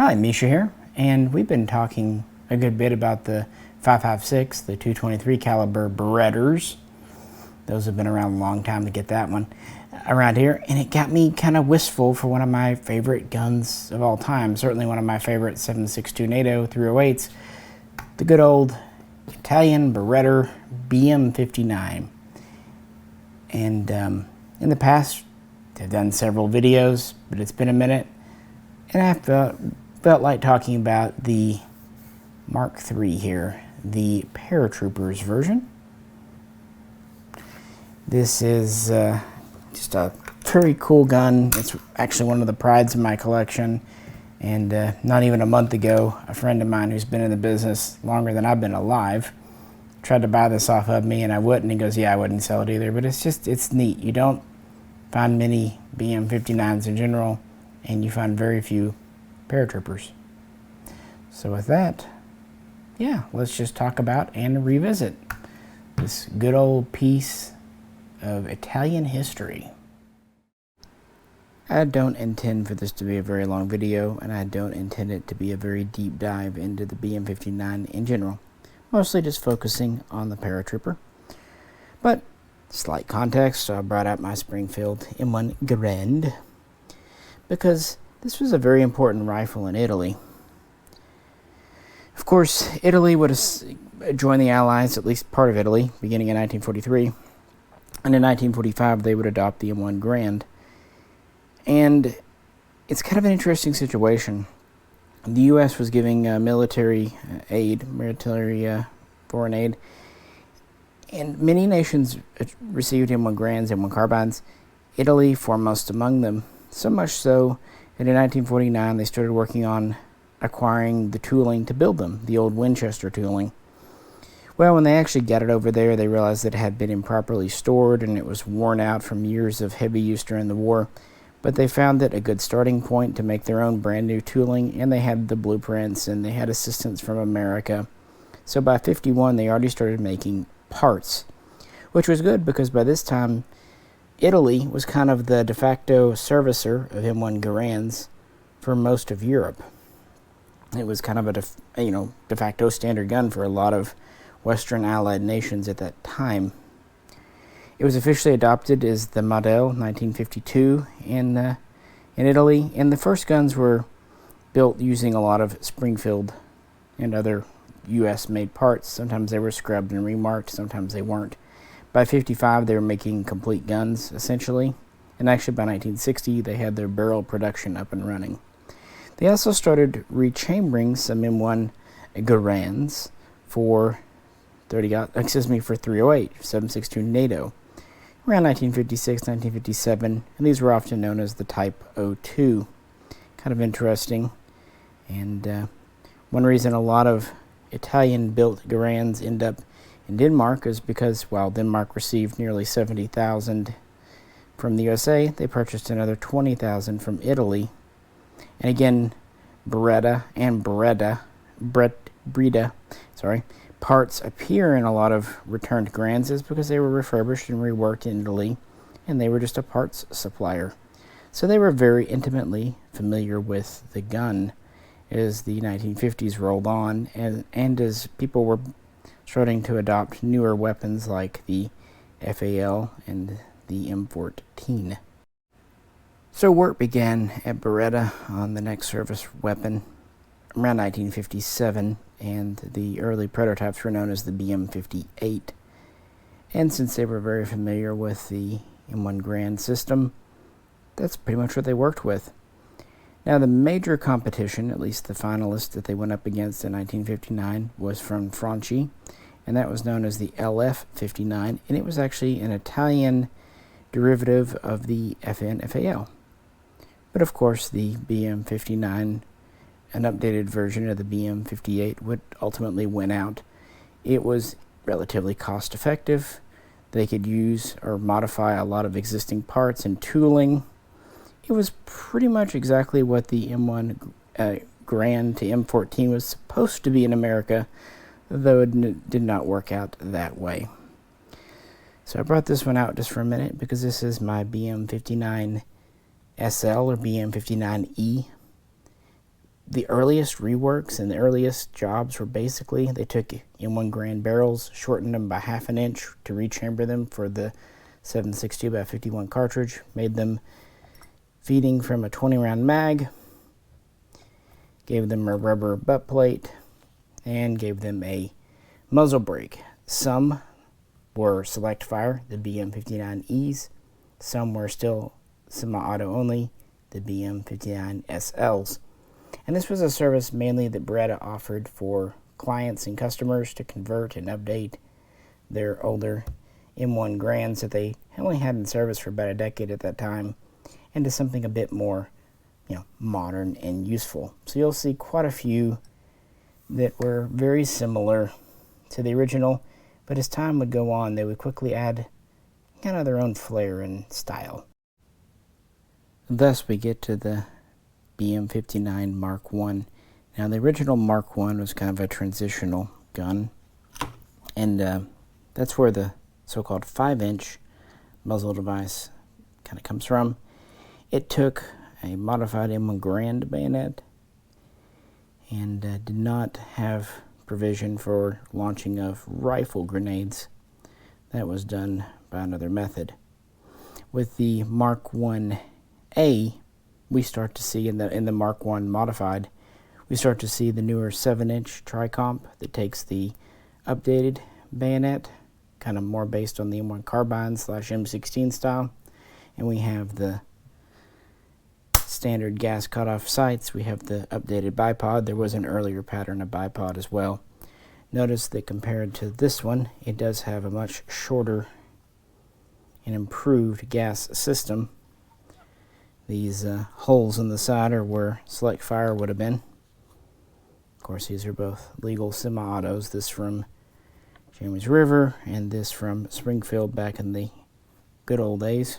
Hi, Misha here, and we've been talking a good bit about the 5.56, the 223 caliber Berettas. Those have been around a long time to get that one around here, and it got me kind of wistful for one of my favorite guns of all time. Certainly one of my favorite 7.62 NATO 308s, the good old Italian Beretta BM59. And in the past, I've done several videos, but it's been a minute, and I felt like talking about the MK.III here, the Paratroopers version. This is just a very cool gun. It's actually one of the prides of my collection. And not even a month ago, a friend of mine who's been in the business longer than I've been alive tried to buy this off of me, and I wouldn't. He goes, yeah, I wouldn't sell it either. But it's neat. You don't find many BM59s in general, and you find very few Paratroopers. So with that, yeah, let's just talk about and revisit this good old piece of Italian history. I don't intend for this to be a very long video, and I don't intend it to be a very deep dive into the BM59 in general. Mostly just focusing on the Paratrooper. But, slight context, so I brought out my Springfield M1 Garand, because this was a very important rifle in Italy. Of course, Italy would have joined the Allies, at least part of Italy, beginning in 1943. And in 1945, they would adopt the M1 Garand. And it's kind of an interesting situation. The U.S. was giving military aid, foreign aid, and many nations received M1 Grands, M1 Carbines, Italy foremost among them. So much so that in 1949 they started working on acquiring the tooling to build them, the old Winchester tooling. Well, when they actually got it over there, they realized that it had been improperly stored and it was worn out from years of heavy use during the war. But they found it a good starting point to make their own brand new tooling, and they had the blueprints and they had assistance from America. So by 51, they already started making parts, which was good because by this time, Italy was kind of the de facto servicer of M1 Garands for most of Europe. It was kind of a de facto standard gun for a lot of Western Allied nations at that time. It was officially adopted as the Model 1952 in Italy, and the first guns were built using a lot of Springfield and other U.S.-made parts. Sometimes they were scrubbed and remarked, sometimes they weren't. By 55, they were making complete guns, essentially, and actually by 1960, they had their barrel production up and running. They also started rechambering some M1 Garands for 308, 7.62 NATO, around 1956, 1957, and these were often known as the Type 02. Kind of interesting, and one reason a lot of Italian-built Garands end up in Denmark is because while Denmark received nearly 70,000 from the USA, they purchased another 20,000 from Italy. And again, Beretta and Breda parts appear in a lot of returned Grands because they were refurbished and reworked in Italy, and they were just a parts supplier. So they were very intimately familiar with the gun as the 1950s rolled on, and as people were starting to adopt newer weapons like the FAL and the M14. So work began at Beretta on the next service weapon around 1957, and the early prototypes were known as the BM58. And since they were very familiar with the M1 Grand system, that's pretty much what they worked with. Now the major competition, at least the finalist that they went up against in 1959, was from Franchi, and that was known as the LF59, and it was actually an Italian derivative of the FN-FAL. But of course the BM59, an updated version of the BM58, would ultimately win out. It was relatively cost effective. They could use or modify a lot of existing parts and tooling. It was pretty much exactly what the M1 Grand to M14 was supposed to be in America, though it did not work out that way. So I brought this one out just for a minute because this is my BM59 SL or BM59E. the earliest reworks and the earliest jobs were basically, they took M1 Grand barrels, shortened them by 1/2 inch to rechamber them for the 7.62 by 51 cartridge, made them feeding from a 20-round mag, gave them a rubber butt plate, and gave them a muzzle brake. Some were select fire, the BM59Es. Some were still semi-auto only, the BM59 SLs. And this was a service mainly that Beretta offered for clients and customers to convert and update their older M1 Grands that they only had in service for about a decade at that time into something a bit more, modern and useful. So you'll see quite a few that were very similar to the original, but as time would go on, they would quickly add kind of their own flair and style. Thus, we get to the BM59 Mark I. Now, the original Mark I was kind of a transitional gun, and that's where the so-called 5-inch muzzle device kind of comes from. It took a modified M1 Grand bayonet and did not have provision for launching of rifle grenades. That was done by another method. With the Mark I-A, we start to see in the Mark I modified, we start to see the newer 7-inch tri-comp that takes the updated bayonet, kind of more based on the M1 Carbine / M16 style, and we have the standard gas cutoff sights. We have the updated bipod. There was an earlier pattern of bipod as well. Notice that compared to this one, it does have a much shorter and improved gas system. These holes in the side are where select fire would have been. Of course, these are both legal semi-autos. This from James River and this from Springfield back in the good old days.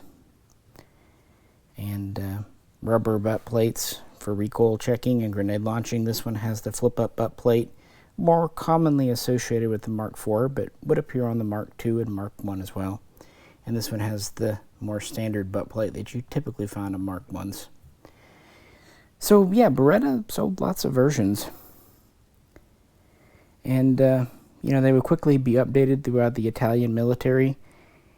And rubber butt plates for recoil checking and grenade launching. This one has the flip-up butt plate, more commonly associated with the Mark IV, but would appear on the Mark II and Mark I as well. And this one has the more standard butt plate that you typically find on Mark Is. So yeah, Beretta sold lots of versions. And, they would quickly be updated throughout the Italian military.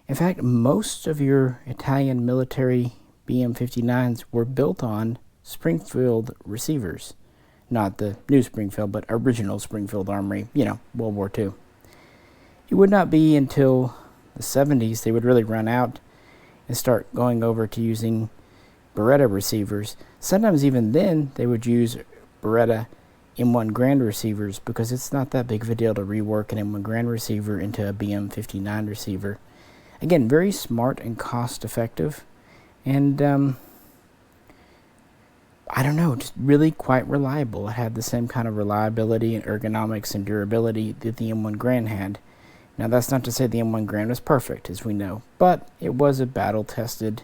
In fact, most of your Italian military BM59s were built on Springfield receivers. Not the new Springfield, but original Springfield Armory, World War II. It would not be until the 70s they would really run out and start going over to using Beretta receivers. Sometimes even then they would use Beretta M1 Grand receivers because it's not that big of a deal to rework an M1 Grand receiver into a BM59 receiver. Again, very smart and cost effective. And, just really quite reliable. It had the same kind of reliability and ergonomics and durability that the M1 Grand had. Now, that's not to say the M1 Grand was perfect, as we know, but it was a battle-tested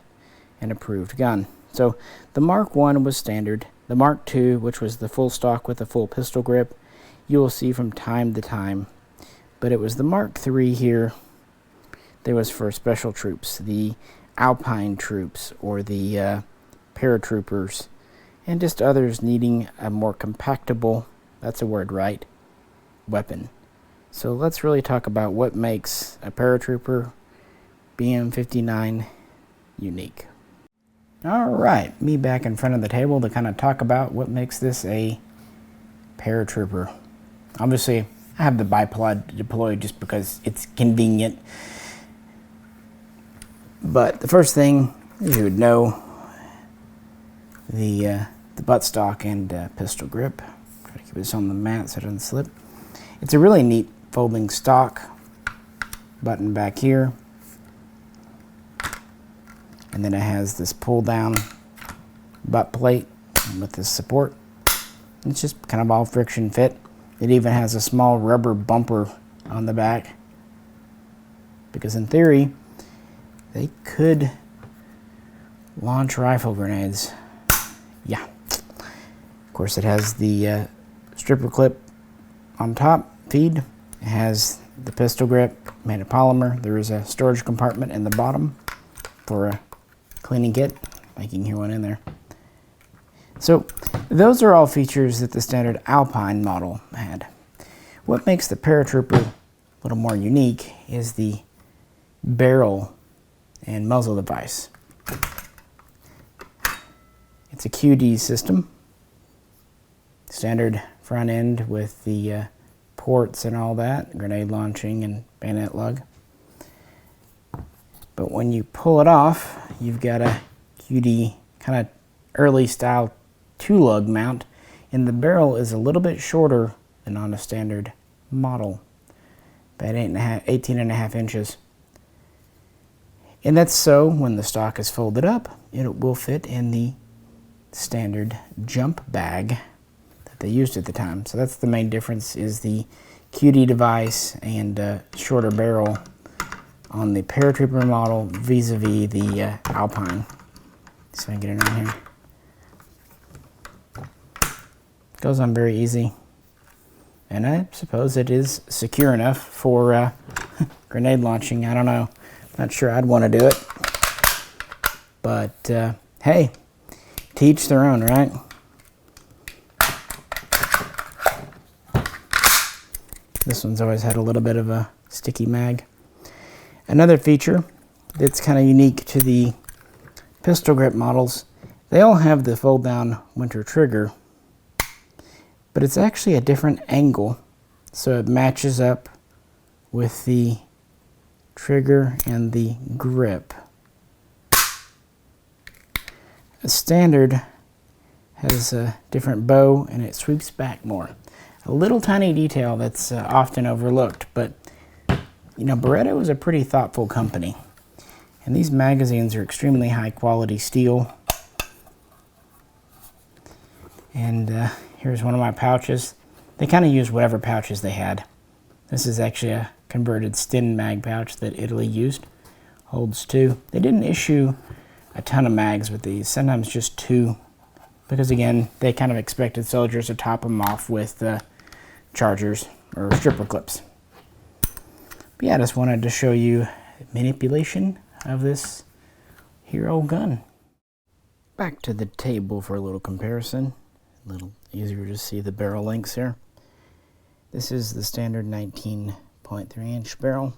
and approved gun. So, the Mark I was standard. The Mark II, which was the full stock with a full pistol grip, you will see from time to time. But it was the Mark III here that was for special troops, the Alpine troops or the Paratroopers, and just others needing a more compactable, that's a word, right, weapon. So let's really talk about what makes a Paratrooper BM59 unique. Alright, me back in front of the table to kind of talk about what makes this a Paratrooper. Obviously, I have the bipod deployed just because it's convenient. But the first thing you would know, the buttstock and pistol grip. Try to keep this on the mat so it doesn't slip. It's a really neat folding stock. Button back here. And then it has this pull down butt plate with this support. It's just kind of all friction fit. It even has a small rubber bumper on the back. Because in theory, they could launch rifle grenades. Yeah. Of course, it has the stripper clip on top, feed. It has the pistol grip made of polymer. There is a storage compartment in the bottom for a cleaning kit. I can hear one in there. So, Those are all features that the standard Alpine model had. What makes the Paratrooper a little more unique is the barrel and muzzle device. It's a QD system, standard front end with the ports and all that, grenade launching and bayonet lug. But when you pull it off, you've got a QD kind of early style 2-lug mount, and the barrel is a little bit shorter than on a standard model, about 18.5 inches. And that's so when the stock is folded up, it will fit in the standard jump bag that they used at the time. So that's the main difference, is the QD device and shorter barrel on the Paratrooper model vis-a-vis the Alpine. So I get it on here. Goes on very easy, and I suppose it is secure enough for grenade launching. I don't know, not sure I'd want to do it, but hey, to each their own, right? This one's always had a little bit of a sticky mag. Another feature that's kind of unique to the pistol grip models, they all have the fold down winter trigger, but it's actually a different angle, so it matches up with the trigger and the grip. A standard has a different bow and it sweeps back more. A little tiny detail that's often overlooked, but you know, Beretta was a pretty thoughtful company, and these magazines are extremely high quality steel. And here's one of my pouches. They kind of used whatever pouches they had. This is actually a converted Sten Mag Pouch that Italy used. Holds 2. They didn't issue a ton of mags with these, sometimes just 2, because again, they kind of expected soldiers to top them off with chargers or stripper clips. But yeah, I just wanted to show you manipulation of this hero gun. Back to the table for a little comparison. A little easier to see the barrel lengths here. This is the standard 19.3 inch barrel.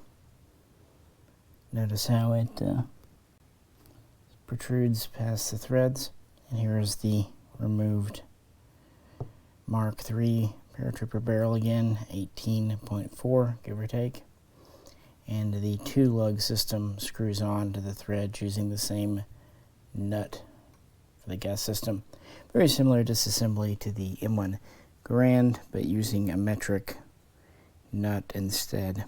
Notice how it protrudes past the threads. And here is the removed MK.III Paratrooper barrel again, 18.4 give or take. And the 2-lug system screws on to the threads using the same nut for the gas system. Very similar disassembly to the M1 Grand, but using a metric nut instead.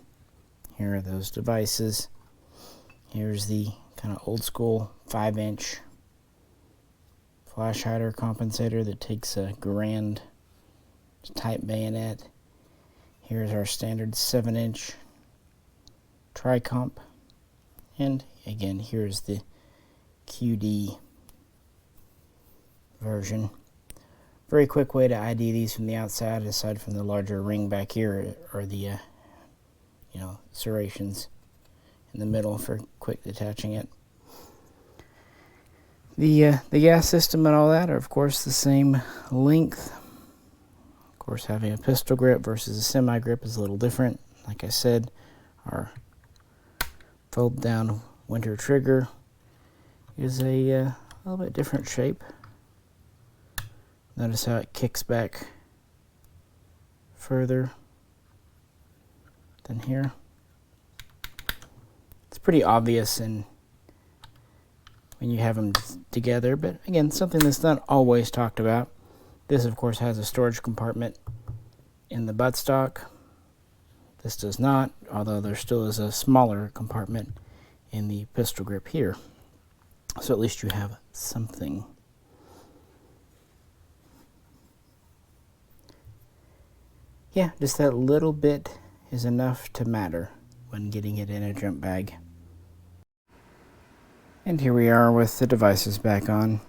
Here are those devices. Here's the kind of old school 5-inch flash hider compensator that takes a Grand type bayonet. Here's our standard 7-inch tri-comp, and again here's the QD version. Very quick way to ID these from the outside, aside from the larger ring back here, are the serrations in the middle for quick detaching it. The gas system and all that are of course the same length. Of course, having a pistol grip versus a semi grip is a little different. Like I said, our fold down winter trigger is a little bit different shape. Notice how it kicks back further than here. It's pretty obvious when you have them together, but again, something that's not always talked about. This of course has a storage compartment in the buttstock. This does not, although there still is a smaller compartment in the pistol grip here. So at least you have something. Yeah, just that little bit is enough to matter when getting it in a jump bag. And here we are with the devices back on.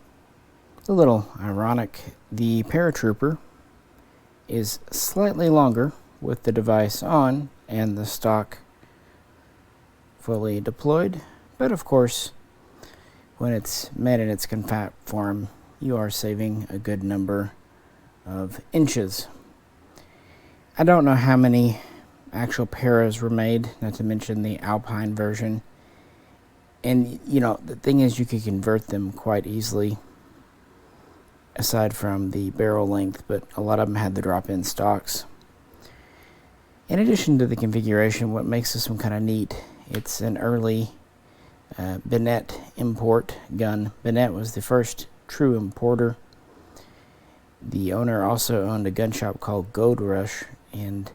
A little ironic, the Paratrooper is slightly longer with the device on and the stock fully deployed, but of course when it's made in its compact form, you are saving a good number of inches. I don't know how many actual paras were made, not to mention the Alpine version. And, you know, the thing is, you could convert them quite easily, aside from the barrel length, but a lot of them had the drop-in stocks. In addition to the configuration, what makes this one kind of neat, it's an early Beretta import gun. Beretta was the first true importer. The owner also owned a gun shop called Gold Rush, and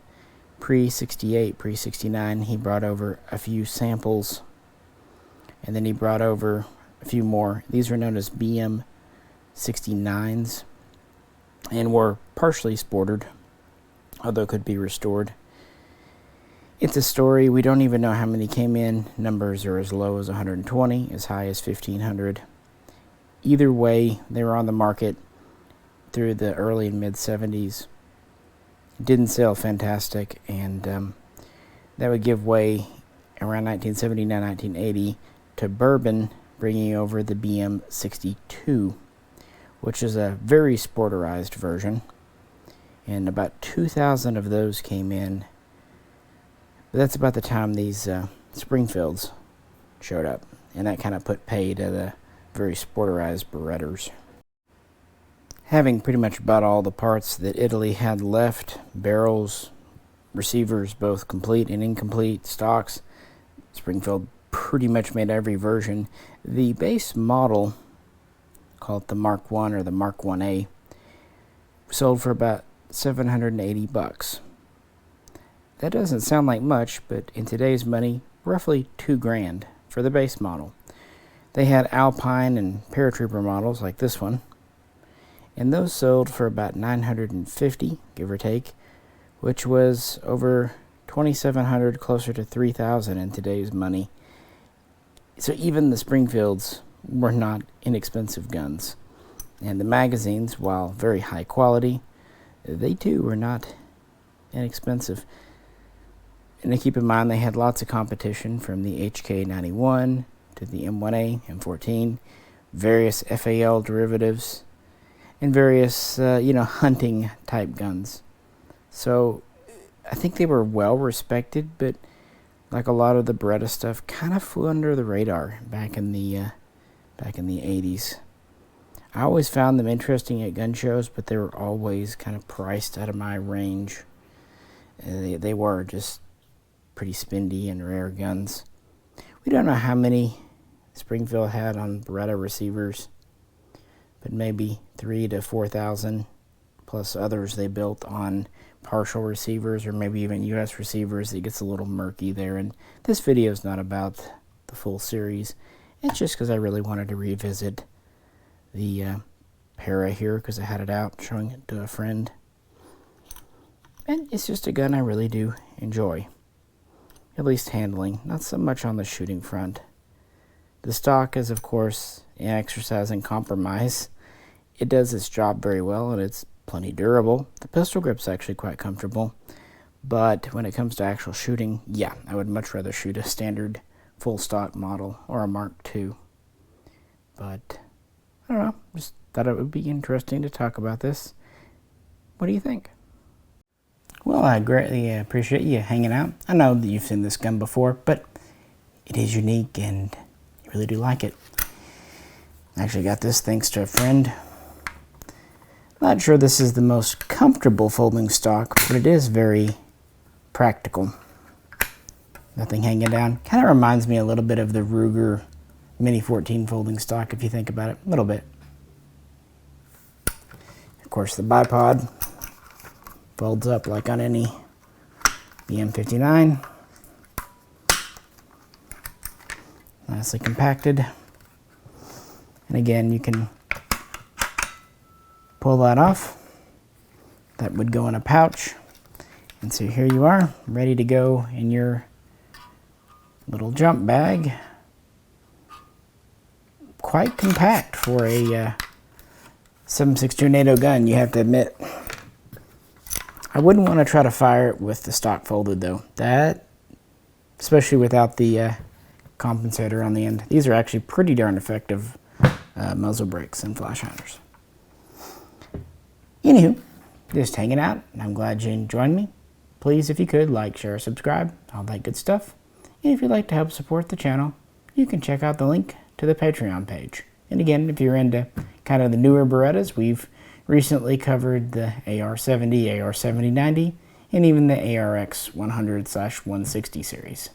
pre-68, pre-69, he brought over a few samples, and then he brought over a few more. These were known as BM59s, and were partially sported, although could be restored. It's a story. We don't even know how many came in. Numbers are as low as 120, as high as 1,500. Either way, they were on the market through the early and mid-70s. Didn't sell fantastic, and that would give way around 1979, 1980 to Bourbon bringing over the BM62, which is a very sporterized version, and about 2,000 of those came in. But that's about the time these Springfields showed up, and that kind of put pay to the very sporterized Berettas. Having pretty much bought all the parts that Italy had left, barrels, receivers, both complete and incomplete, stocks, Springfield pretty much made every version. The base model, called the Mark I or the Mark 1A, sold for about $780. That doesn't sound like much, but in today's money, roughly $2,000 for the base model. They had Alpine and Paratrooper models like this one, and those sold for about $950, give or take, which was over $2,700, closer to $3,000 in today's money. So even the Springfields were not inexpensive guns. And the magazines, while very high quality, they too were not inexpensive. And to keep in mind, they had lots of competition, from the HK91 to the M1A, M14, various FAL derivatives, and various, hunting type guns. So I think they were well respected, but like a lot of the Beretta stuff, kind of flew under the radar back in the 80s. I always found them interesting at gun shows, but they were always kind of priced out of my range. They were just pretty spendy and rare guns. We don't know how many Springfield had on Beretta receivers, but maybe 3,000 to 4,000, plus others they built on partial receivers, or maybe even US receivers. It gets a little murky there, and this video is not about the full series. It's just because I really wanted to revisit the Para here, because I had it out showing it to a friend. And it's just a gun I really do enjoy, at least handling, not so much on the shooting front. The stock is, of course, an exercise in compromise. It does its job very well, and it's plenty durable. The pistol grip's actually quite comfortable, but when it comes to actual shooting, yeah, I would much rather shoot a standard full stock model or a Mark II. But I don't know, just thought it would be interesting to talk about this. What do you think? Well, I greatly appreciate you hanging out. I know that you've seen this gun before, but it is unique and I really do like it. I actually got this thanks to a friend. Not sure this is the most comfortable folding stock, but it is very practical. Nothing hanging down. Kind of reminds me a little bit of the Ruger Mini 14 folding stock, if you think about it, a little bit. Of course, the bipod folds up like on any BM59. Nicely compacted. And again, you can pull that off. That would go in a pouch. And so here you are, ready to go in your little jump bag. Quite compact for a 7.62 NATO gun, you have to admit. I wouldn't want to try to fire it with the stock folded though. That, especially without the compensator on the end. These are actually pretty darn effective muzzle brakes and flash hiders. Anywho, just hanging out, and I'm glad you joined me. Please, if you could, like, share, subscribe, all that good stuff. And if you'd like to help support the channel, you can check out the link to the Patreon page. And again, if you're into kind of the newer Berettas, we've recently covered the AR-70, AR-7090, and even the ARX 100/160 series.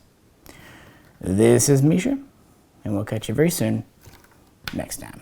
This is Misha, and we'll catch you very soon next time.